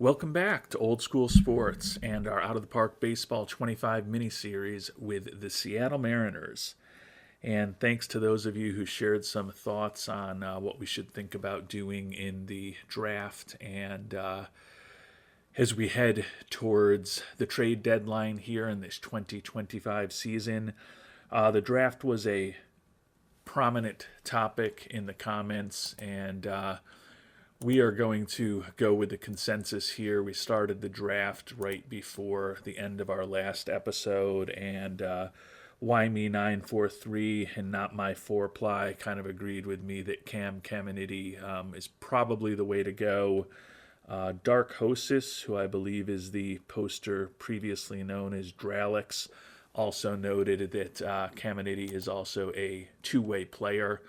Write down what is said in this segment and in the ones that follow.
Welcome back to Old School Sports and our Out of the Park Baseball 25 mini-series with the Seattle Mariners. And thanks to those of you who shared some thoughts on what we should think about doing in the draft. And as we head towards the trade deadline here in this 2025 season, the draft was a prominent topic in the comments, and we are going to go with the consensus here. We started the draft right before the end of our last episode, and Why Me 943 and Not My Four Ply kind of agreed with me that Cam Caminiti is probably the way to go. Dark Hosis, who I believe is the poster previously known as Dralix, also noted that Caminiti is also a two-way player.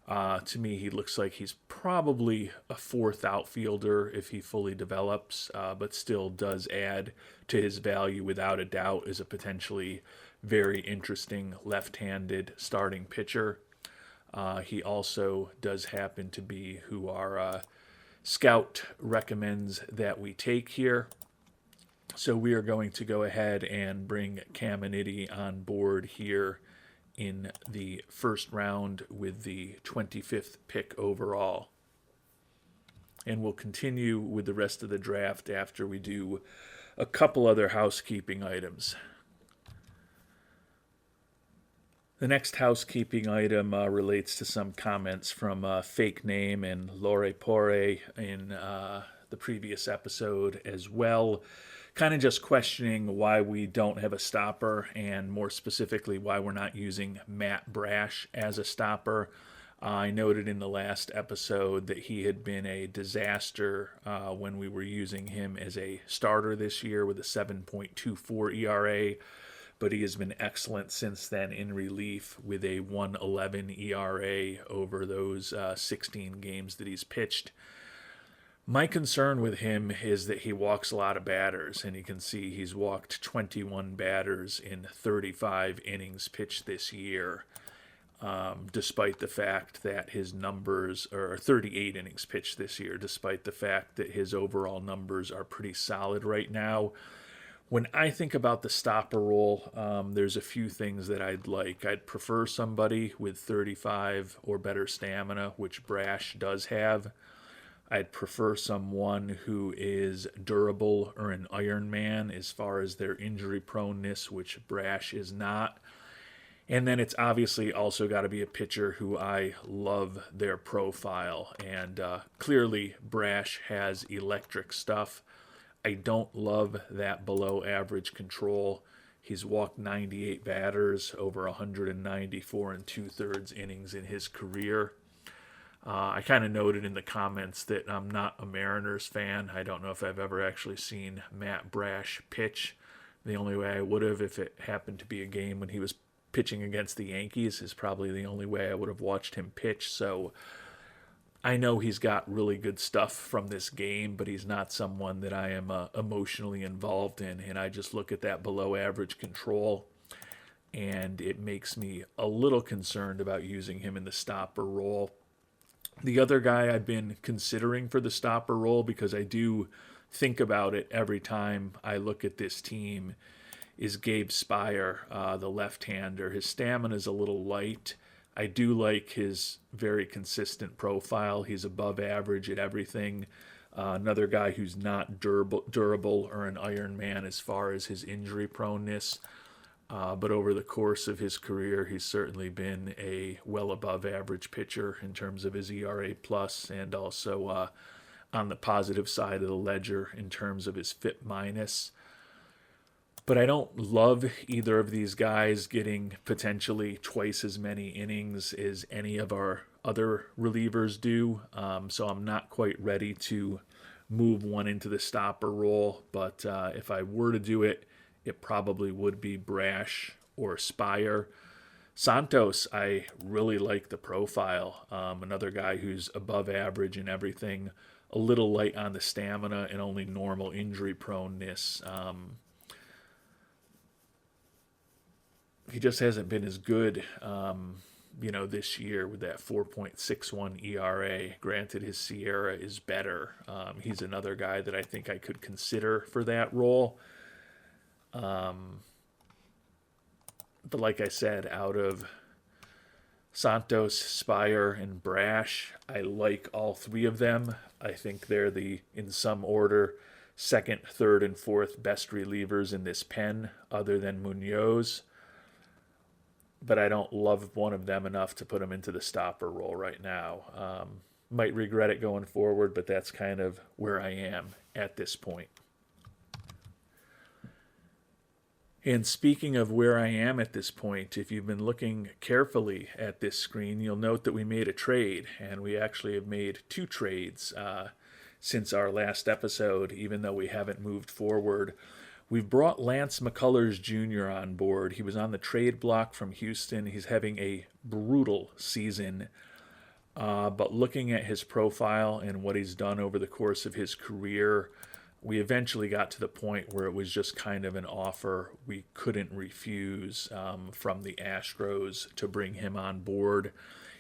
To me, he looks like he's probably a fourth outfielder if he fully develops, but still does add to his value without a doubt as a potentially very interesting left-handed starting pitcher. He also does happen to be who our scout recommends that we take here. So we are going to go ahead and bring Caminiti on board here in the first round with the 25th pick overall. And we'll continue with the rest of the draft after we do a couple other housekeeping items. The next housekeeping item relates to some comments from Fake Name and Lore Pore in the previous episode as well. Kind of just questioning why we don't have a stopper, and more specifically why we're not using Matt Brash as a stopper. I noted in the last episode that he had been a disaster when we were using him as a starter this year with a 7.24 ERA, but he has been excellent since then in relief with a 1.11 ERA over those 16 games that he's pitched. My concern with him is that he walks a lot of batters, and you can see he's walked 21 batters in 35 innings pitched this year, despite the fact that his numbers are 38 innings pitched this year, despite the fact that his overall numbers are pretty solid right now. When I think about the stopper role, there's a few things that I'd like. I'd prefer somebody with 35 or better stamina, which Brash does have. I'd prefer someone who is durable or an Iron Man as far as their injury proneness, which Brash is not. And then it's obviously also got to be a pitcher who I love their profile. And clearly Brash has electric stuff. I don't love that below average control. He's walked 98 batters over 194 and 2/3 innings in his career. I kind of noted in the comments that I'm not a Mariners fan. I don't know if I've ever actually seen Matt Brash pitch. The only way I would have, if it happened to be a game when he was pitching against the Yankees, is probably the only way I would have watched him pitch. So I know he's got really good stuff from this game, but he's not someone that I am emotionally involved in. And I just look at that below average control, and it makes me a little concerned about using him in the stopper role. The other guy I've been considering for the stopper role, because I do think about it every time I look at this team, is Gabe Spire, the left-hander. His stamina is a little light. I do like his very consistent profile. He's above average at everything. Another guy who's not durable or an Iron Man as far as his injury proneness. But over the course of his career, he's certainly been a well above average pitcher in terms of his ERA plus, and also on the positive side of the ledger in terms of his FIP minus. But I don't love either of these guys getting potentially twice as many innings as any of our other relievers do. So I'm not quite ready to move one into the stopper role. But if I were to do it, it probably would be Brash or Spire. Santos, I really like the profile. Another guy who's above average in everything, a little light on the stamina and only normal injury proneness. He just hasn't been as good this year with that 4.61 ERA. Granted, his Sierra is better. He's another guy that I think I could consider for that role. But like I said, out of Santos, Spire, and Brash, I like all three of them. I think they're in some order, second, third, and fourth best relievers in this pen, other than Munoz. But I don't love one of them enough to put him into the stopper role right now. Might regret it going forward, but that's kind of where I am at this point. And speaking of where I am at this point, if you've been looking carefully at this screen, you'll note that we made a trade, and we actually have made two trades since our last episode, even though we haven't moved forward. We've brought Lance McCullers Jr. on board. He was on the trade block from Houston. He's having a brutal season, but looking at his profile and what he's done over the course of his career, we eventually got to the point where it was just kind of an offer we couldn't refuse from the Astros to bring him on board.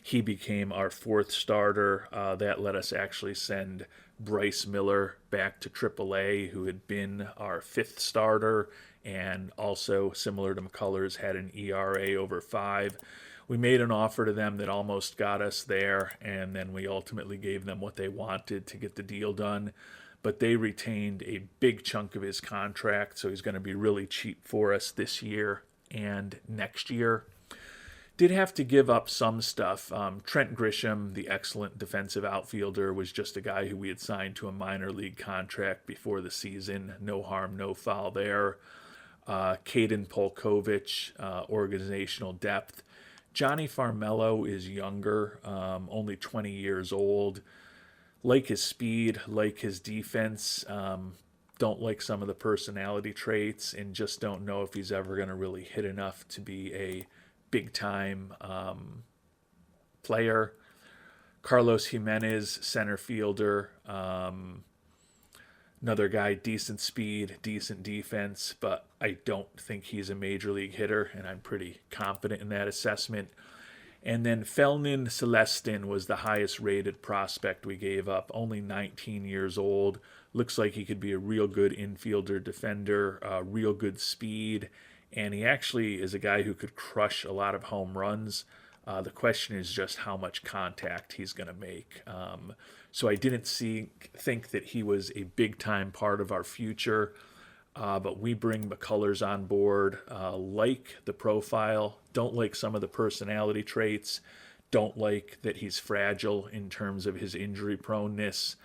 He became our fourth starter. That let us actually send Bryce Miller back to AAA, who had been our fifth starter and also, similar to McCullers, had an ERA over 5. We made an offer to them that almost got us there, and then we ultimately gave them what they wanted to get the deal done. But they retained a big chunk of his contract, so he's going to be really cheap for us this year and next year. Did have to give up some stuff. Trent Grisham, the excellent defensive outfielder, was just a guy who we had signed to a minor league contract before the season. No harm, no foul there. Caden Polkovich, organizational depth. Johnny Farmello is younger, only 20 years old. Like his speed, like his defense, don't like some of the personality traits, and just don't know if he's ever going to really hit enough to be a big-time player. Carlos Jimenez, center fielder, another guy, decent speed, decent defense, but I don't think he's a major league hitter, and I'm pretty confident in that assessment. And then Felnin Celestin was the highest rated prospect we gave up, only 19 years old. Looks like he could be a real good infielder, defender, real good speed, and he actually is a guy who could crush a lot of home runs. The question is just how much contact he's going to make. So I didn't think that he was a big-time part of our future. But we bring McCullers on board, like the profile, don't like some of the personality traits, don't like that he's fragile in terms of his injury proneness,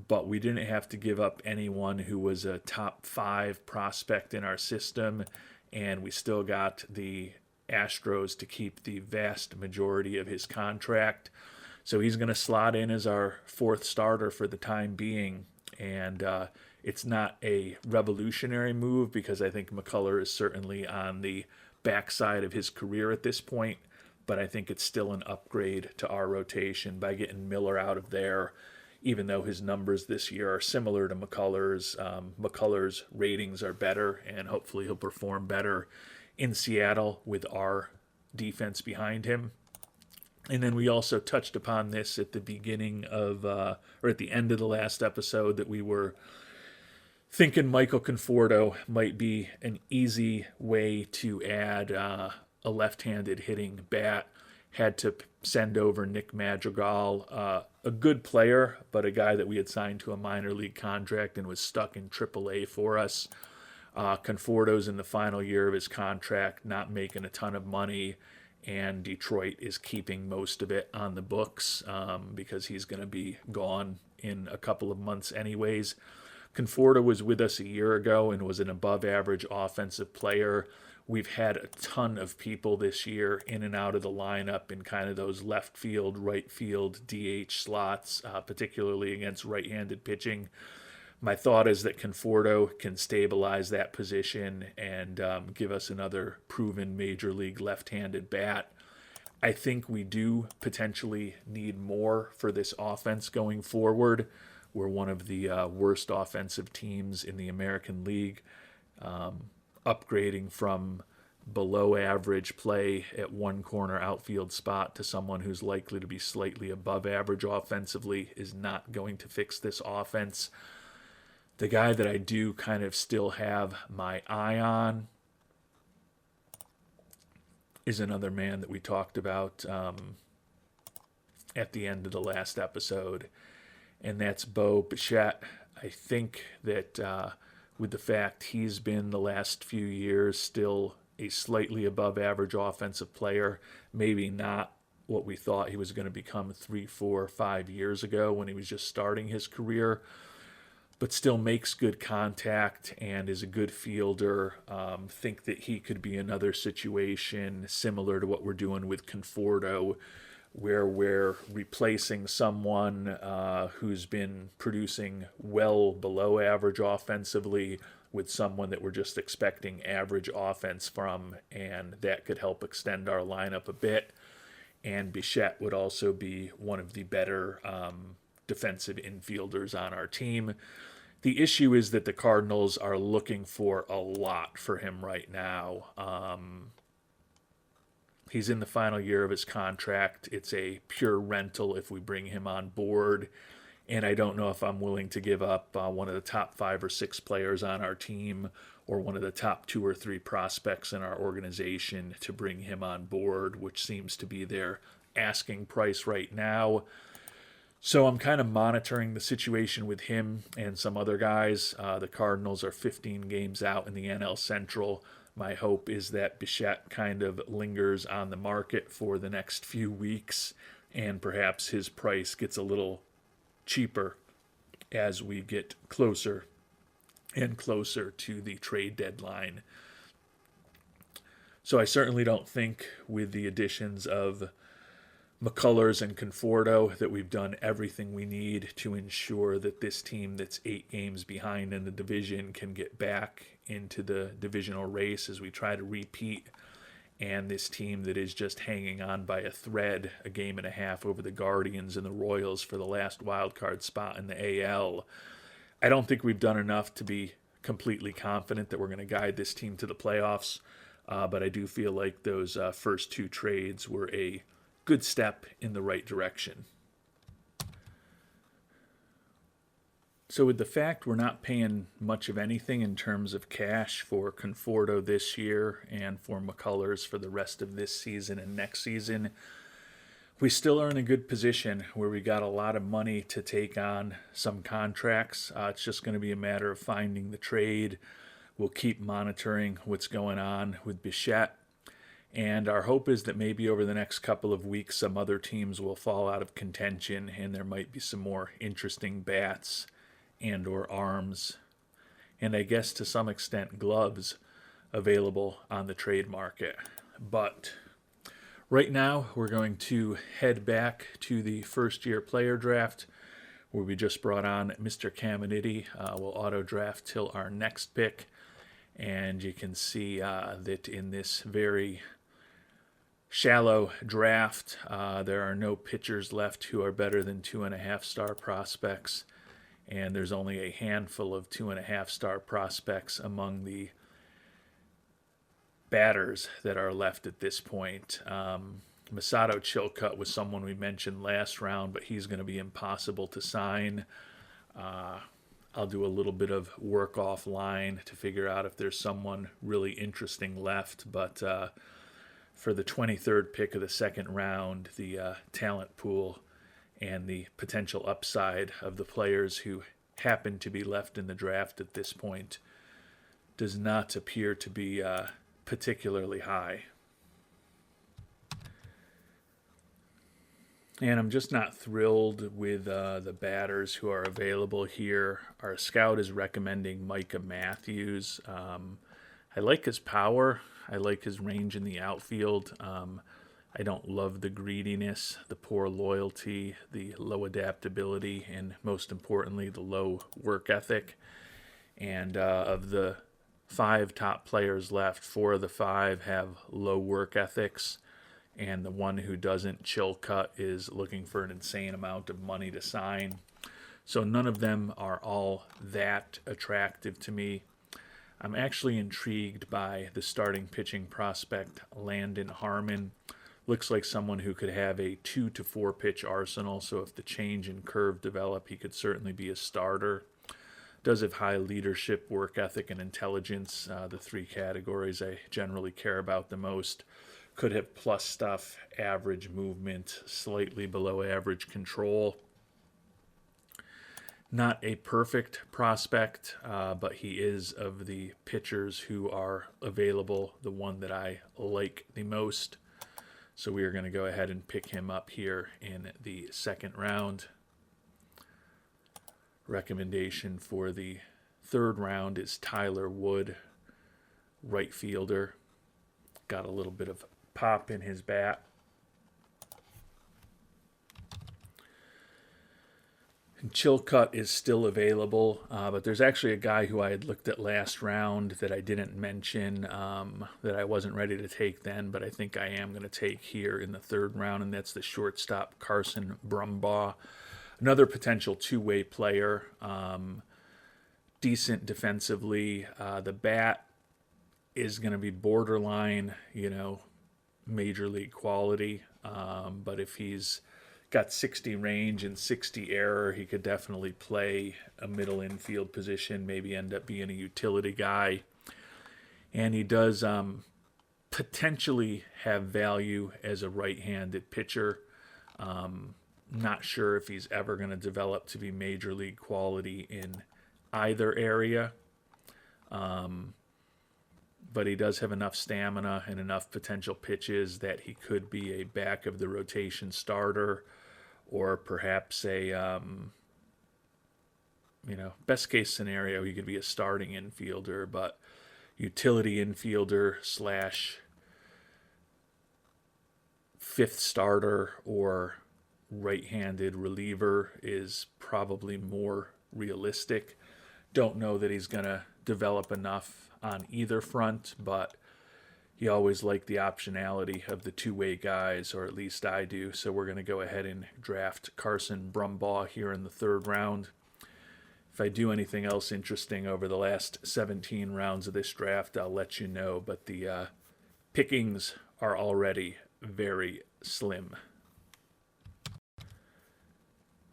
but we didn't have to give up anyone who was a top 5 prospect in our system, and we still got the Astros to keep the vast majority of his contract. So he's going to slot in as our fourth starter for the time being, and it's not a revolutionary move because I think McCullers is certainly on the backside of his career at this point, but I think it's still an upgrade to our rotation by getting Miller out of there, even though his numbers this year are similar to McCullers. McCullers' ratings are better, and hopefully he'll perform better in Seattle with our defense behind him. And then we also touched upon this at the beginning of, or at the end of the last episode, that we were thinking Michael Conforto might be an easy way to add a left-handed hitting bat. Had to send over Nick Madrigal, a good player, but a guy that we had signed to a minor league contract and was stuck in AAA for us. Conforto's in the final year of his contract, not making a ton of money, and Detroit is keeping most of it on the books because he's going to be gone in a couple of months anyways. Conforto was with us a year ago and was an above-average offensive player. We've had a ton of people this year in and out of the lineup in kind of those left field, right field, DH slots, particularly against right-handed pitching. My thought is that Conforto can stabilize that position and give us another proven major league left-handed bat. I think we do potentially need more for this offense going forward. We're one of the worst offensive teams in the American League. Upgrading from below average play at one corner outfield spot to someone who's likely to be slightly above average offensively is not going to fix this offense. The guy that I do kind of still have my eye on is another man that we talked about at the end of the last episode, and that's Bo Bichette. I think that with the fact he's been the last few years still a slightly above average offensive player, maybe not what we thought he was going to become 3, 4, 5 years ago when he was just starting his career, but still makes good contact and is a good fielder. Think that he could be another situation similar to what we're doing with Conforto, where we're replacing someone who's been producing well below average offensively with someone that we're just expecting average offense from, and that could help extend our lineup a bit. And Bichette would also be one of the better defensive infielders on our team. The issue is that the Cardinals are looking for a lot for him right now. He's in the final year of his contract. It's a pure rental if we bring him on board. And I don't know if I'm willing to give up one of the top 5 or 6 players on our team or one of the top 2 or 3 prospects in our organization to bring him on board, which seems to be their asking price right now. So I'm kind of monitoring the situation with him and some other guys. The Cardinals are 15 games out in the NL Central. My hope is that Bichette kind of lingers on the market for the next few weeks, and perhaps his price gets a little cheaper as we get closer and closer to the trade deadline. So I certainly don't think with the additions of McCullers and Conforto that we've done everything we need to ensure that this team that's 8 games behind in the division can get back into the divisional race as we try to repeat, and this team that is just hanging on by a thread, a game and a half over the Guardians and the Royals for the last wild card spot in the AL. I don't think we've done enough to be completely confident that we're going to guide this team to the playoffs, but I do feel like those first 2 trades were a good step in the right direction. So with the fact we're not paying much of anything in terms of cash for Conforto this year and for McCullers for the rest of this season and next season, we still are in a good position where we got a lot of money to take on some contracts. It's just going to be a matter of finding the trade. We'll keep monitoring what's going on with Bichette. And our hope is that maybe over the next couple of weeks, some other teams will fall out of contention and there might be some more interesting bats and or arms, and I guess to some extent gloves available on the trade market. But right now, we're going to head back to the first-year player draft, where we just brought on Mr. Caminiti. We'll auto-draft till our next pick, and you can see that in this very shallow draft, there are no pitchers left who are better than 2.5-star prospects, and there's only a handful of 2.5-star prospects among the batters that are left at this point. Masato Chilcutt was someone we mentioned last round, but he's going to be impossible to sign. I'll do a little bit of work offline to figure out if there's someone really interesting left, but for the 23rd pick of the second round, the talent pool and the potential upside of the players who happen to be left in the draft at this point does not appear to be particularly high. And I'm just not thrilled with the batters who are available here. Our scout is recommending Micah Matthews. I like his power. I like his range in the outfield. I don't love the greediness, the poor loyalty, the low adaptability, and most importantly, the low work ethic. And of the 5 top players left, 4 of the 5 have low work ethics. And the one who doesn't, Chilcutt, is looking for an insane amount of money to sign. So none of them are all that attractive to me. I'm actually intrigued by the starting pitching prospect, Landon Harmon. Looks like someone who could have a 2 to 4 pitch arsenal, so if the change in curve develop, he could certainly be a starter. Does have high leadership, work ethic, and intelligence, the three categories I generally care about the most. Could have plus stuff, average movement, slightly below average control. Not a perfect prospect, but he is, of the pitchers who are available, the one that I like the most. So we are going to go ahead and pick him up here in the second round. Recommendation for the third round is Tyler Wood, right fielder. Got a little bit of pop in his bat. And Chilcutt is still available, but there's actually a guy who I had looked at last round that I didn't mention, that I wasn't ready to take then, but I think I am going to take here in the third round, and that's the shortstop Carson Brumbaugh. Another potential two-way player, decent defensively. The bat is going to be borderline, major league quality, but if he's got 60 range and 60 error, he could definitely play a middle infield position, maybe end up being a utility guy. And he does potentially have value as a right-handed pitcher. Not sure if he's ever going to develop to be major league quality in either area. But he does have enough stamina and enough potential pitches that he could be a back of the rotation starter, or perhaps a, best case scenario, he could be a starting infielder, but utility infielder / fifth starter or right-handed reliever is probably more realistic. Don't know that he's going to develop enough on either front, but you always like the optionality of the two-way guys, or at least I do. So we're going to go ahead and draft Carson Brumbaugh here in the third round. If I do anything else interesting over the last 17 rounds of this draft, I'll let you know, but the pickings are already very slim.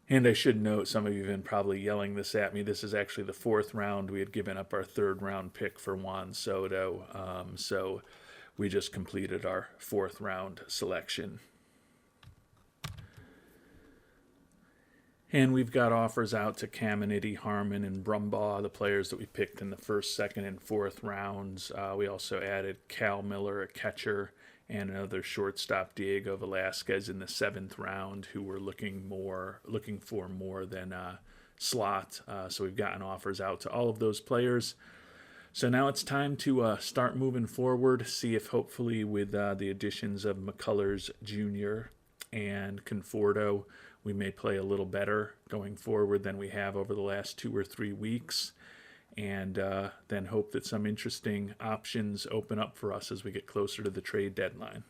And I should note, some of you have been probably yelling this at me, this is actually the fourth round. We had given up our third round pick for Juan Soto, so we just completed our fourth round selection. And we've got offers out to Caminiti, Harmon, and Brumbaugh, the players that we picked in the first, second, and fourth rounds. We also added Cal Miller, a catcher, and another shortstop, Diego Velasquez, in the seventh round, who were looking for more than slot. So we've gotten offers out to all of those players. So now it's time to start moving forward, see if hopefully with the additions of McCullers Jr. and Conforto, we may play a little better going forward than we have over the last 2 or 3 weeks. And then hope that some interesting options open up for us as we get closer to the trade deadline.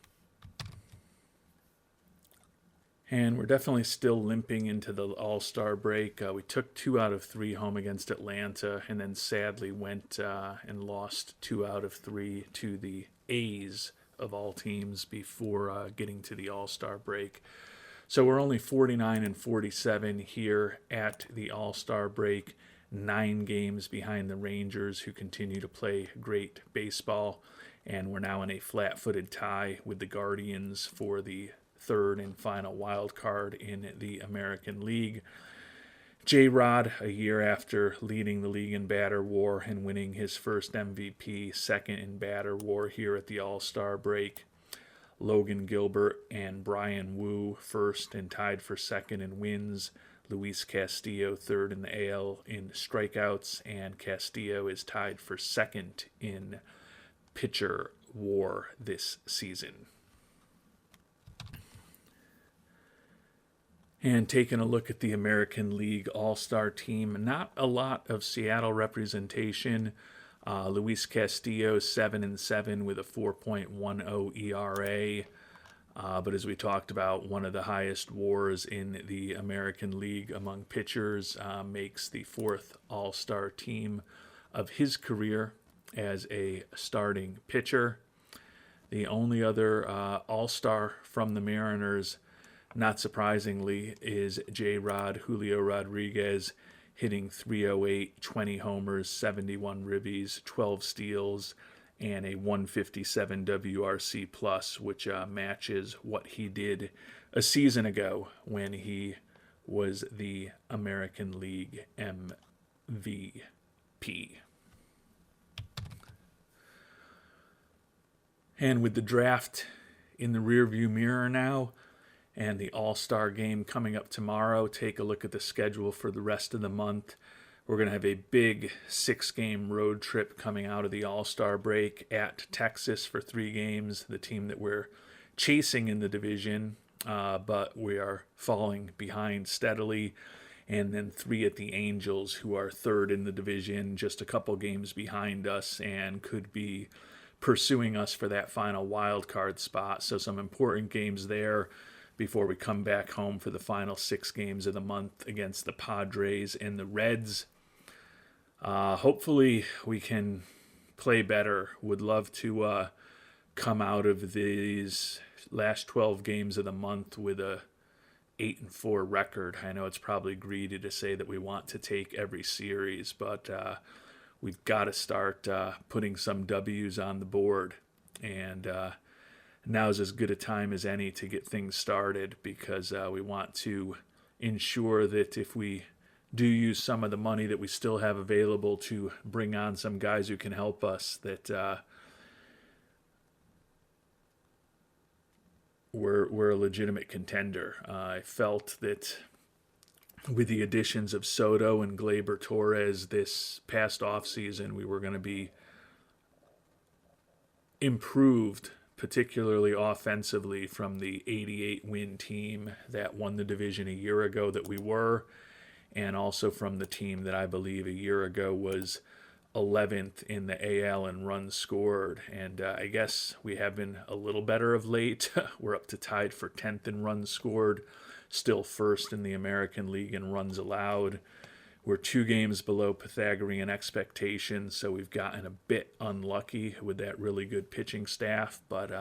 And we're definitely still limping into the All-Star break. We took 2 out of 3 home against Atlanta, and then sadly went and lost 2 out of 3 to the A's of all teams before getting to the All-Star break. So we're only 49-47 here at the All-Star break. 9 games behind the Rangers, who continue to play great baseball. And we're now in a flat-footed tie with the Guardians for the third and final wild card in the American League. J-Rod, a year after leading the league in batter war and winning his first MVP, second in batter war here at the All-Star break. Logan Gilbert and Brian Wu first and tied for second in wins. Luis Castillo third in the AL in strikeouts, and Castillo is tied for second in pitcher war this season. And taking a look at the American League All-Star team, not a lot of Seattle representation. Luis Castillo 7-7 with a 4.10 ERA. But as we talked about, one of the highest WARs in the American League among pitchers, makes the 4th All-Star team of his career. as a starting pitcher. The only other all-star from the Mariners, not surprisingly, is J-Rod Julio Rodriguez, hitting 308, 20 homers, 71 ribbies, 12 steals, and a 157 WRC plus, which matches what he did a season ago when he was the American League MVP. And with the draft in the rearview mirror now, and the All-Star game coming up tomorrow, take a look at the schedule for the rest of the month. We're going to have a big 6-game road trip coming out of the All-Star break at Texas for 3 games, the team that we're chasing in the division, but we are falling behind steadily. And then 3 at the Angels, who are 3rd in the division, just a couple games behind us, and could be pursuing us for that final wild card spot. So some important games there before we come back home for the final 6 games of the month against the Padres and the Reds. Hopefully we can play better. Would love to come out of these last 12 games of the month with a 8-4 record. I know it's probably greedy to say that we want to take every series, but we've got to start putting some W's on the board. And now's as good a time as any to get things started, because we want to ensure that if we do use some of the money that we still have available to bring on some guys who can help us, that we're a legitimate contender. I felt that with the additions of Soto and Gleyber Torres this past offseason, we were going to be improved, particularly offensively, from the 88-win team that won the division a year ago that we were, and also from the team that I believe a year ago was 11th in the AL in runs scored. And I guess we have been a little better of late. We're up to tied for 10th in runs scored, still 1st in the American League in runs allowed. We're 2 games below Pythagorean expectations, so we've gotten a bit unlucky with that really good pitching staff, but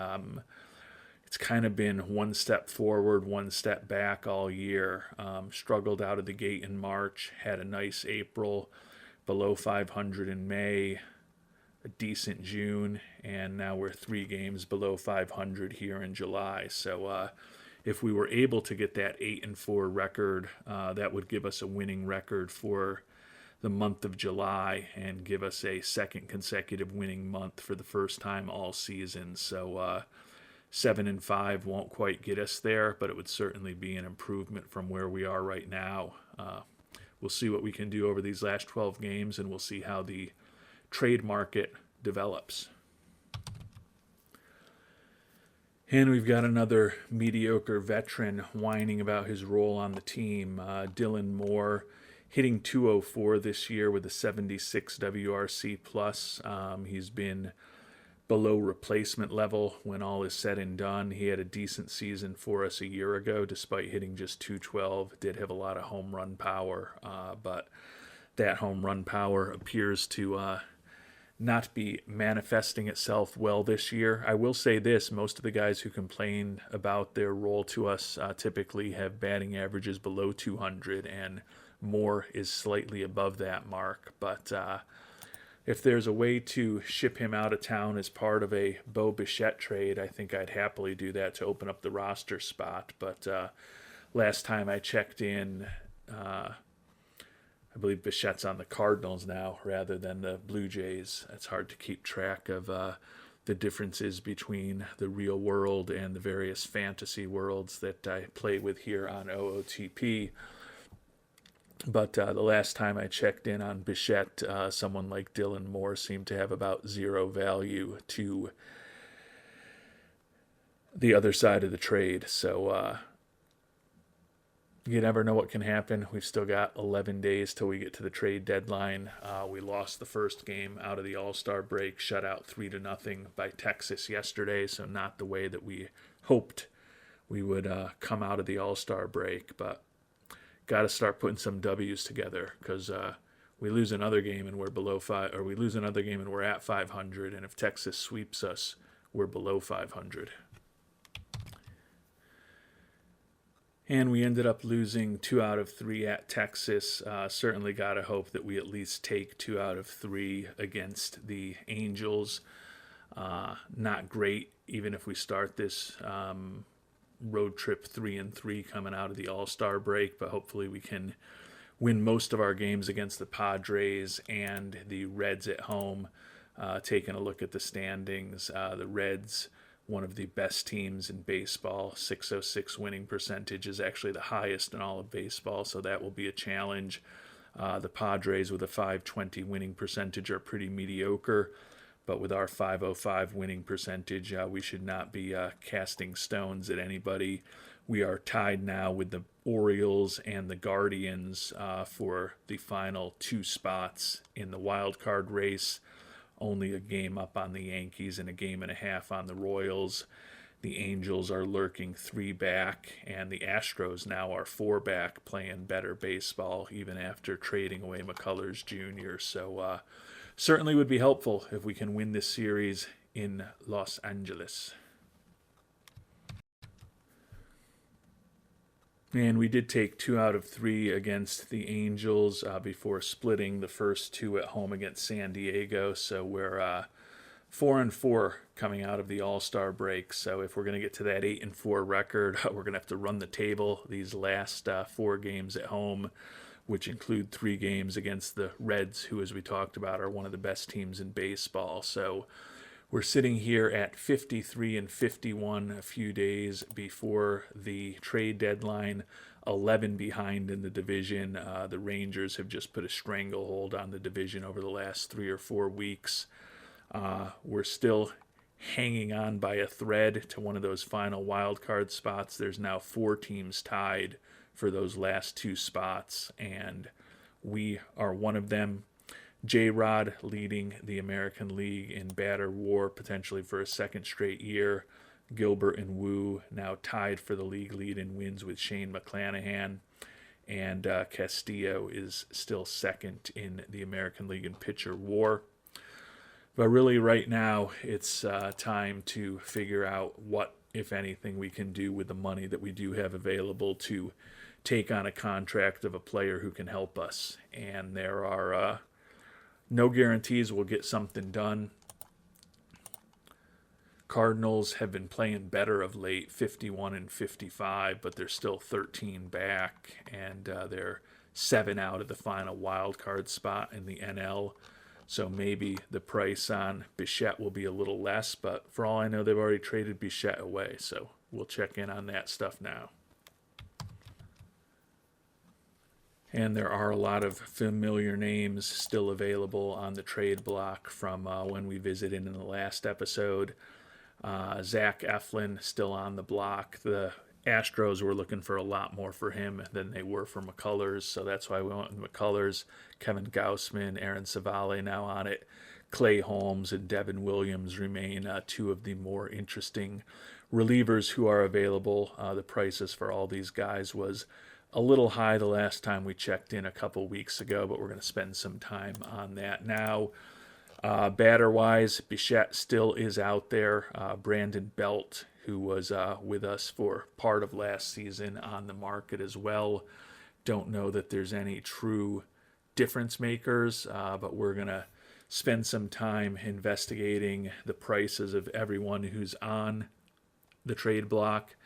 it's kind of been one step forward, one step back all year. Struggled out of the gate in March, had a nice April, below 500 in May, a decent June, and now we're 3 games below 500 here in July. So if we were able to get that 8-4 record, that would give us a winning record for the month of July and give us a 2nd consecutive winning month for the first time all season. So 7-5 won't quite get us there, but it would certainly be an improvement from where we are right now. We'll see what we can do over these last 12 games, and we'll see how the trade market develops. And we've got another mediocre veteran whining about his role on the team. Dylan Moore, hitting 204 this year with a 76 WRC plus. He's been below replacement level when all is said and done. He had a decent season for us a year ago, despite hitting just 212. Did have a lot of home run power, but that home run power appears to not be manifesting itself well this year. I will say this, most of the guys who complain about their role to us typically have batting averages below 200, and Moore is slightly above that mark. But if there's a way to ship him out of town as part of a Bo Bichette trade, I think I'd happily do that to open up the roster spot. But last time I checked in, I believe Bichette's on the Cardinals now rather than the Blue Jays. It's hard to keep track of the differences between the real world and the various fantasy worlds that I play with here on OOTP. But the last time I checked in on Bichette, someone like Dylan Moore seemed to have about 0 value to the other side of the trade. So you never know what can happen. We've still got 11 days till we get to the trade deadline. We lost the first game out of the All-Star break, shut out 3-0 by Texas yesterday, so not the way that we hoped we would come out of the All-Star break. But got to start putting some W's together, because we lose another game and we're below five, or we lose another game and we're at 500. And if Texas sweeps us, we're below 500. And we ended up losing 2 out of 3 at Texas. Certainly got to hope that we at least take 2 out of 3 against the Angels. Not great, even if we start this road trip 3-3 coming out of the All-Star break, but hopefully we can win most of our games against the Padres and the Reds at home. Taking a look at the standings, the Reds, one of the best teams in baseball, 606 winning percentage is actually the highest in all of baseball, so that will be a challenge. The Padres with a 520 winning percentage are pretty mediocre, but with our 505 winning percentage, we should not be casting stones at anybody. We are tied now with the Orioles and the Guardians for the final 2 spots in the wild card race. Only a game up on the Yankees and a game and a half on the Royals. The Angels are lurking 3 back, and the Astros now are 4 back, playing better baseball even after trading away McCullers Jr. So certainly would be helpful if we can win this series in Los Angeles. And we did take 2 out of 3 against the Angels before splitting the first 2 at home against San Diego. So we're 4-4 coming out of the All-Star break. So if we're going to get to that 8-4 record, we're going to have to run the table these last 4 games at home, which include 3 games against the Reds, who, as we talked about, are one of the best teams in baseball. So we're sitting here at 53-51 a few days before the trade deadline, 11 behind in the division. The Rangers have just put a stranglehold on the division over the last 3 or 4 weeks. We're still hanging on by a thread to one of those final wild card spots. There's now 4 teams tied for those last 2 spots, and we are one of them. J-Rod leading the American League in batter war, potentially for a 2nd straight year. Gilbert and Wu now tied for the league lead in wins with Shane McClanahan. And Castillo is still 2nd in the American League in pitcher war. But really right now, it's time to figure out what, if anything, we can do with the money that we do have available to take on a contract of a player who can help us. And there are no guarantees we'll get something done. Cardinals have been playing better of late, 51-55, but they're still 13 back, and they're 7 out of the final wild card spot in the NL. So maybe the price on Bichette will be a little less, but for all I know, they've already traded Bichette away, so we'll check in on that stuff now. And there are a lot of familiar names still available on the trade block from when we visited in the last episode. Zach Eflin still on the block. The Astros were looking for a lot more for him than they were for McCullers, so that's why we went with McCullers. Kevin Gausman, Aaron Savale now on it. Clay Holmes and Devin Williams remain 2 of the more interesting relievers who are available. The prices for all these guys was a little high the last time we checked in a couple weeks ago, but we're going to spend some time on that now. Batter-wise, Bichette still is out there. Brandon Belt, who was with us for part of last season, on the market as well. Don't know that there's any true difference makers, but we're going to spend some time investigating the prices of everyone who's on the trade block,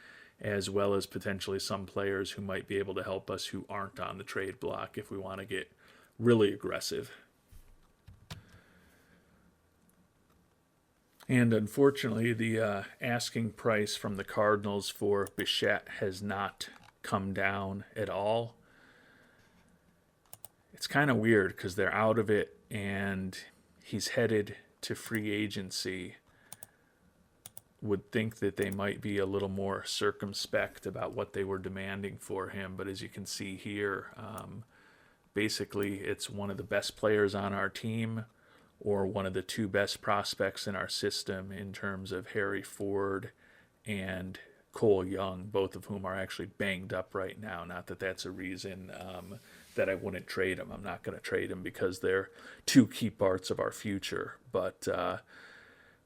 as well as potentially some players who might be able to help us who aren't on the trade block if we want to get really aggressive. And unfortunately, the asking price from the Cardinals for Bichette has not come down at all. It's kind of weird because they're out of it and he's headed to free agency. Would think that they might be a little more circumspect about what they were demanding for him. But as you can see here, basically it's one of the best players on our team or one of the 2 best prospects in our system in terms of Harry Ford and Cole Young, both of whom are actually banged up right now. Not that that's a reason that I wouldn't trade them. I'm not going to trade them because they're two key parts of our future. But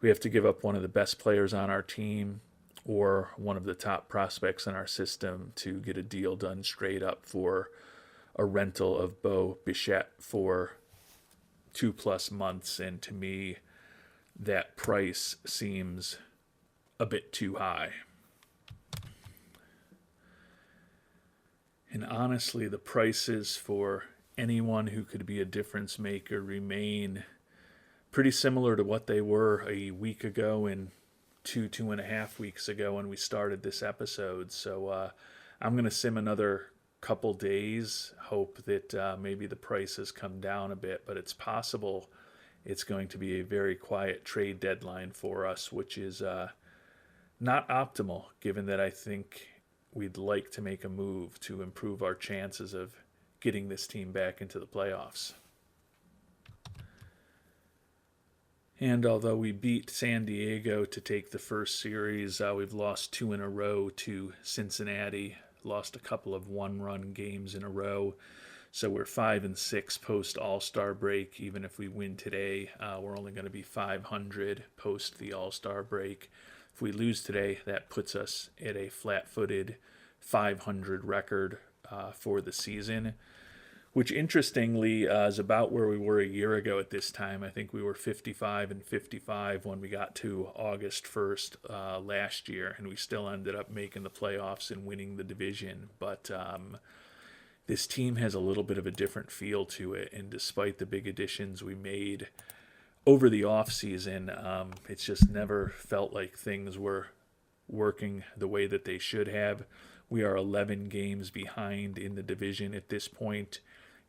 we have to give up one of the best players on our team or one of the top prospects in our system to get a deal done straight up for a rental of Bo Bichette for 2+ months. And to me, that price seems a bit too high. And honestly, the prices for anyone who could be a difference maker remain pretty similar to what they were a week ago and 2.5 weeks ago when we started this episode. So I'm going to sim another couple days, hope that maybe the prices come down a bit, but it's possible it's going to be a very quiet trade deadline for us, which is not optimal, given that I think we'd like to make a move to improve our chances of getting this team back into the playoffs. And although we beat San Diego to take the first series, we've lost 2 in a row to Cincinnati, lost a couple of one-run games in a row. So we're 5-6 post All-Star break. Even if we win today, we're only going to be 500 post the All-Star break. If we lose today, that puts us at a flat-footed 500 record for the season, which interestingly is about where we were a year ago at this time. I think we were 55-55 when we got to August 1st last year, and we still ended up making the playoffs and winning the division. But this team has a little bit of a different feel to it, and despite the big additions we made over the offseason, it's just never felt like things were working the way that they should have. We are 11 games behind in the division at this point,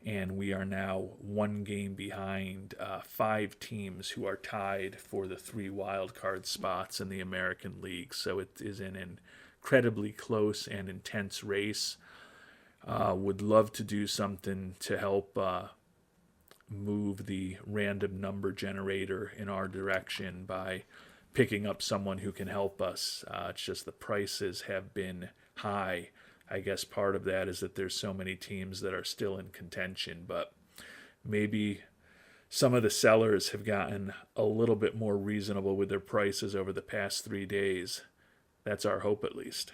and we are now 1 game behind 5 teams who are tied for the 3 wild card spots in the American League. So it is an incredibly close and intense race. Would love to do something to help move the random number generator in our direction by picking up someone who can help us. It's just the prices have been high. I guess part of that is that there's so many teams that are still in contention, but maybe some of the sellers have gotten a little bit more reasonable with their prices over the past 3 days. That's our hope, at least.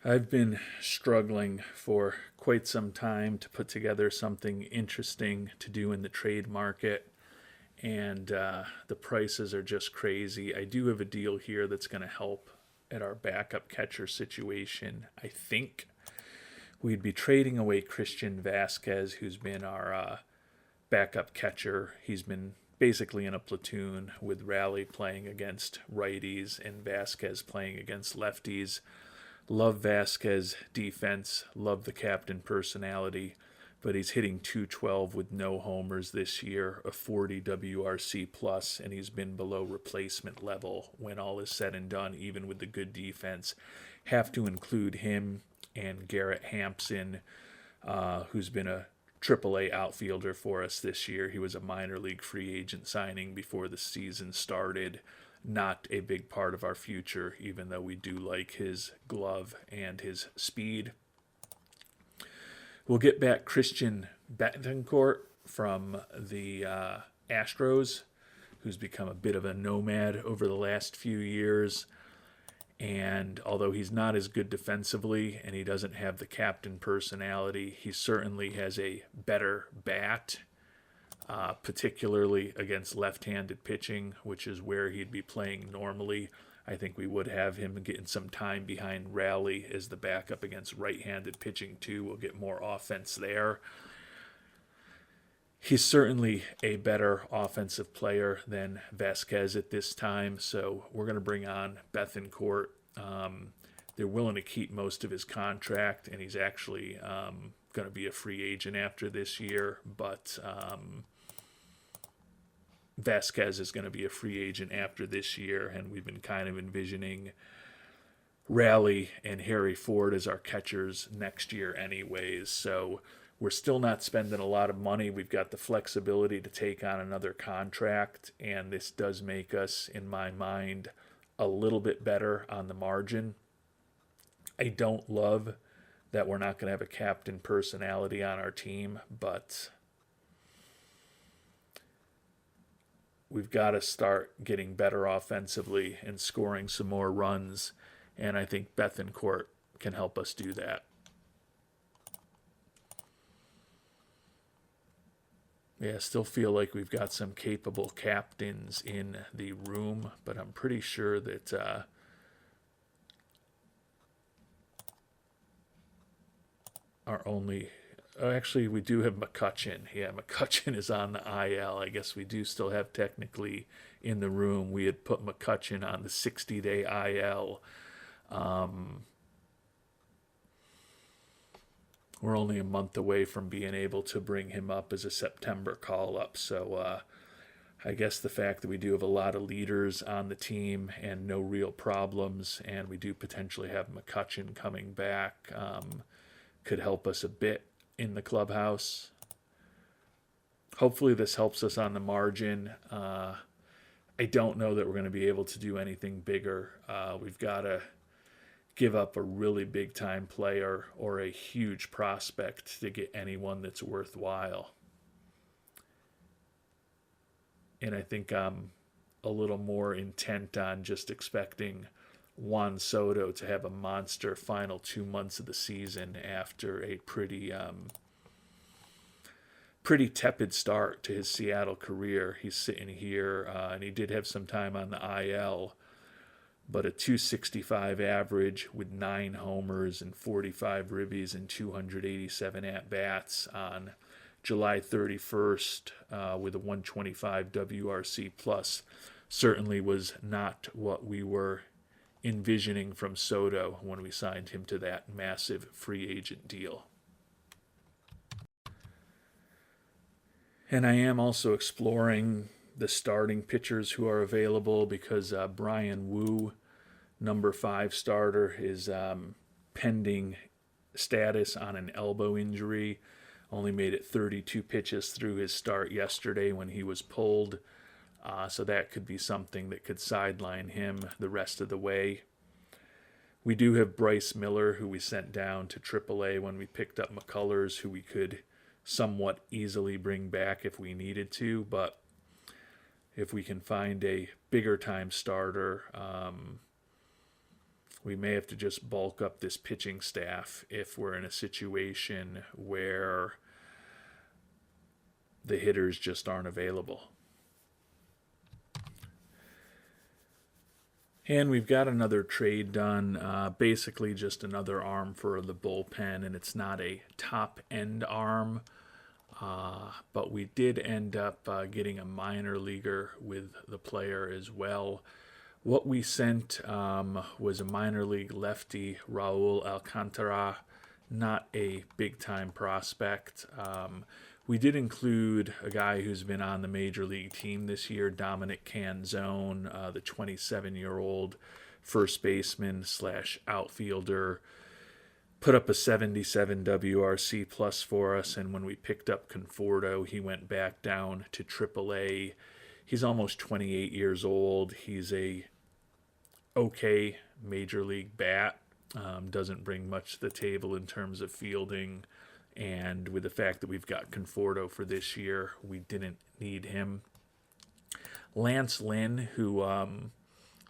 I've been struggling for quite some time to put together something interesting to do in the trade market, and the prices are just crazy. I do have a deal here that's going to help at our backup catcher situation. I think we'd be trading away Christian Vasquez, who's been our backup catcher. He's been basically in a platoon with Raleigh playing against righties and Vasquez playing against lefties. Love Vasquez defense, love the captain personality, but he's hitting .212 with no homers this year, a 40 WRC plus, and he's been below replacement level when all is said and done, even with the good defense. Have to include him and Garrett Hampson, who's been a AAA outfielder for us this year. He was a minor league free agent signing before the season started. Not a big part of our future, even though we do like his glove and his speed. We'll get back Christian Betancourt from the Astros, who's become a bit of a nomad over the last few years. And although he's not as good defensively and he doesn't have the captain personality, he certainly has a better bat. Particularly against left-handed pitching, which is where he'd be playing normally. I think we would have him getting some time behind Raleigh as the backup against right-handed pitching too. We'll get more offense there. He's certainly a better offensive player than Vasquez at this time, so we're going to bring on Betancourt. They're willing to keep most of his contract, and he's actually going to be a free agent after this year, but Vasquez is going to be a free agent after this year, and we've been kind of envisioning Raleigh and Harry Ford as our catchers next year anyways. So we're still not spending a lot of money. We've got the flexibility to take on another contract, and this does make us, in my mind, a little bit better on the margin. I don't love that we're not going to have a captain personality on our team, but we've got to start getting better offensively and scoring some more runs. And I think Bethencourt can help us do that. Yeah, still feel like we've got some capable captains in the room, but I'm pretty sure that our only. Actually, we do have McCutcheon. Yeah, McCutcheon is on the IL. I guess we do still have technically in the room. We had put McCutcheon on the 60-day IL. We're only a month away from being able to bring him up as a September call-up. So I guess the fact that we do have a lot of leaders on the team and no real problems, and we do potentially have McCutcheon coming back, could help us a bit in the clubhouse. Hopefully this helps us on the margin. I don't know that we're going to be able to do anything bigger. We've got to give up a really big time player or a huge prospect to get anyone that's worthwhile. And I think I'm a little more intent on just expecting Juan Soto to have a monster final 2 months of the season after a pretty tepid start to his Seattle career. He's sitting here, and he did have some time on the IL, but a 265 average with 9 homers and 45 ribbies and 287 at-bats on July 31st with a 125 WRC plus certainly was not what we were envisioning from Soto when we signed him to that massive free agent deal. And I am also exploring the starting pitchers who are available because Brian Wu, number 5 starter, is pending status on an elbow injury. Only made it 32 pitches through his start yesterday when he was pulled. So that could be something that could sideline him the rest of the way. We do have Bryce Miller, who we sent down to AAA when we picked up McCullers, who we could somewhat easily bring back if we needed to. But if we can find a bigger time starter, we may have to just bulk up this pitching staff if we're in a situation where the hitters just aren't available. And we've got another trade done, basically just another arm for the bullpen, and it's not a top-end arm, but we did end up getting a minor leaguer with the player as well. What we sent was a minor league lefty, Raul Alcantara, not a big-time prospect. We did include a guy who's been on the major league team this year, Dominic Canzone, the 27-year-old first baseman / outfielder. Put up a 77 WRC plus for us, and when we picked up Conforto, he went back down to AAA. He's almost 28 years old. He's a okay major league bat. Doesn't bring much to the table in terms of fielding. And with the fact that we've got Conforto for this year, we didn't need him. Lance Lynn, who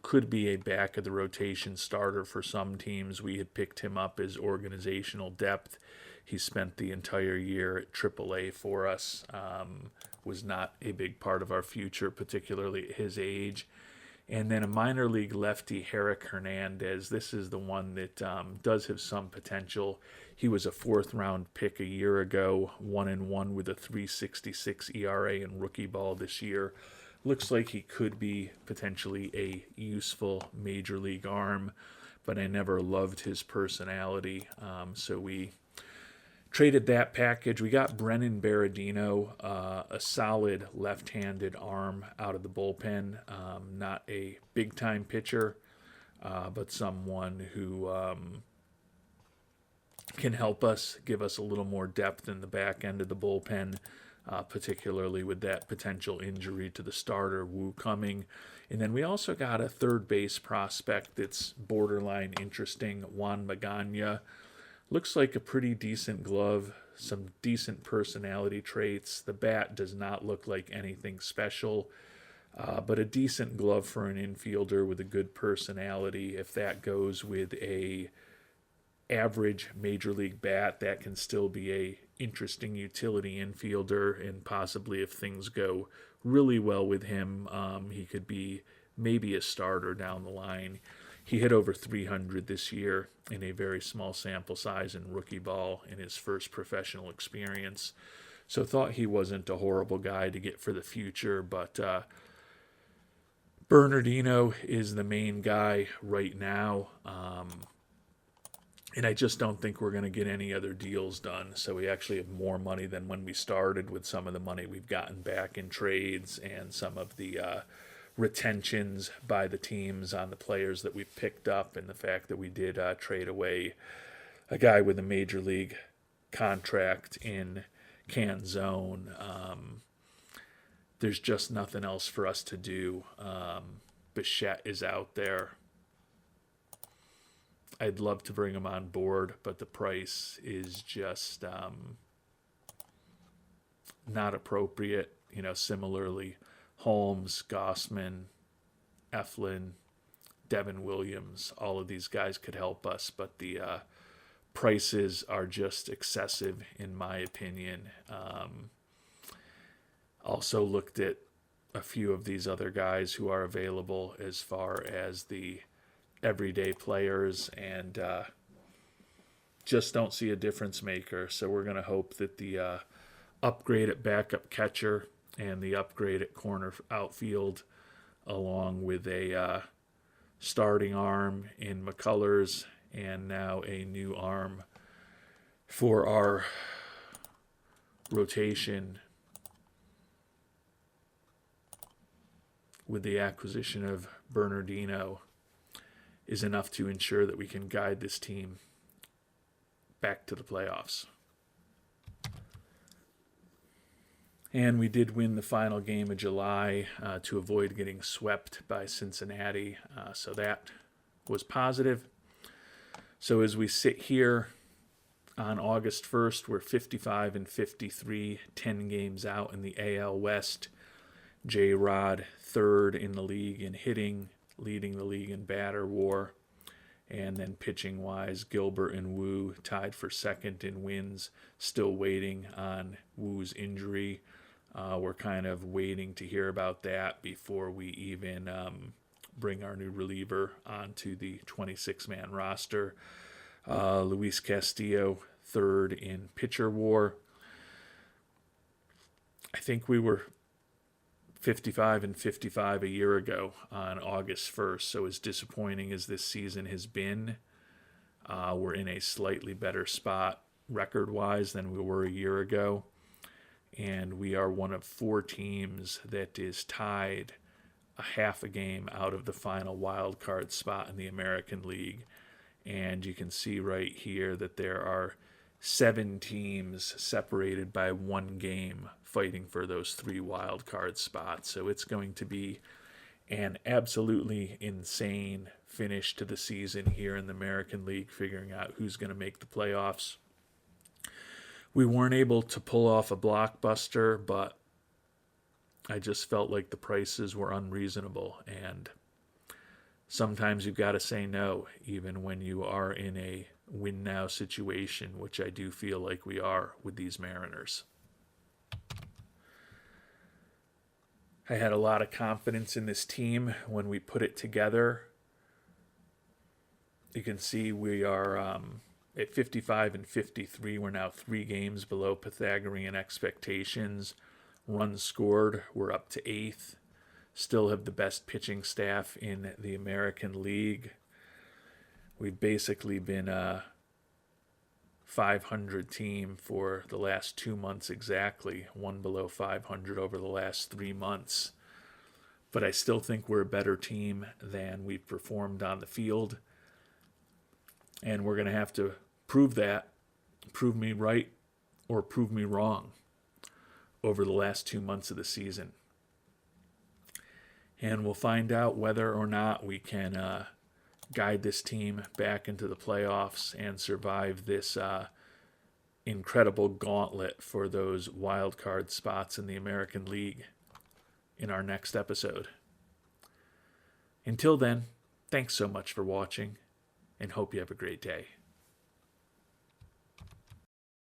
could be a back of the rotation starter for some teams, we had picked him up as organizational depth. He spent the entire year at AAA for us. Was not a big part of our future, particularly at his age. And then a minor league lefty, Herrick Hernandez. This is the one that does have some potential. He was a 4th-round pick a year ago, 1-1 with a 3.66 ERA in rookie ball this year. Looks like he could be potentially a useful major league arm, but I never loved his personality, so we traded that package. We got Brennan Berardino, a solid left-handed arm out of the bullpen. Not a big-time pitcher, but someone who can help us, give us a little more depth in the back end of the bullpen. particularly with that potential injury to the starter, Wu, coming. And then we also got a third base prospect that's borderline interesting, Juan Magana. Looks like a pretty decent glove, some decent personality traits. The bat does not look like anything special, but a decent glove for an infielder with a good personality. If that goes with a average major league bat, that can still be a interesting utility infielder, and possibly if things go really well with him, he could be maybe a starter down the line. He hit over 300 this year in a very small sample size in rookie ball in his first professional experience. So thought he wasn't a horrible guy to get for the future, but Bernardino is the main guy right now. And I just don't think we're going to get any other deals done. So we actually have more money than when we started, with some of the money we've gotten back in trades and some of the retentions by the teams on the players that we picked up, and the fact that we did trade away a guy with a major league contract in Canzone. There's just nothing else for us to do. Bichette is out there. I'd love to bring him on board, but the price is just not appropriate. Similarly, Holmes, Gossman, Eflin, Devin Williams, all of these guys could help us, but the prices are just excessive, in my opinion. Also looked at a few of these other guys who are available as far as the everyday players, and just don't see a difference maker. So we're going to hope that the upgrade at backup catcher and the upgrade at corner outfield, along with a starting arm in McCullers and now a new arm for our rotation with the acquisition of Bernardino, is enough to ensure that we can guide this team back to the playoffs. And we did win the final game of July to avoid getting swept by Cincinnati, so that was positive. So as we sit here on August 1st, we're 55-53, 10 games out in the AL West. J-Rod, third in the league in hitting, leading the league in batter war. And then pitching-wise, Gilbert and Wu tied for second in wins, still waiting on Wu's injury. We're kind of waiting to hear about that before we even bring our new reliever onto the 26-man roster. Luis Castillo, third in pitcher war. I think we were 55-55 a year ago on August 1st. So as disappointing as this season has been, we're in a slightly better spot record-wise than we were a year ago. And we are one of 4 teams that is tied a half a game out of the final wild card spot in the American League. And you can see right here that there are 7 teams separated by 1 game fighting for those 3 wild card spots. So it's going to be an absolutely insane finish to the season here in the American League, figuring out who's going to make the playoffs. We weren't able to pull off a blockbuster, but I just felt like the prices were unreasonable, and sometimes you've got to say no, even when you are in a win-now situation, which I do feel like we are with these Mariners. I had a lot of confidence in this team when we put it together. You can see we are at 55-53. We're now 3 games below Pythagorean expectations. Runs scored, we're up to 8th. Still have the best pitching staff in the American League. We've basically been a 500 team for the last 2 months exactly, 1 below 500 over the last 3 months. But I still think we're a better team than we've performed on the field. And we're going to have to prove that, prove me right or prove me wrong over the last 2 months of the season. And we'll find out whether or not we can guide this team back into the playoffs and survive this incredible gauntlet for those wild card spots in the American League in our next episode. Until then, thanks so much for watching, and hope you have a great day.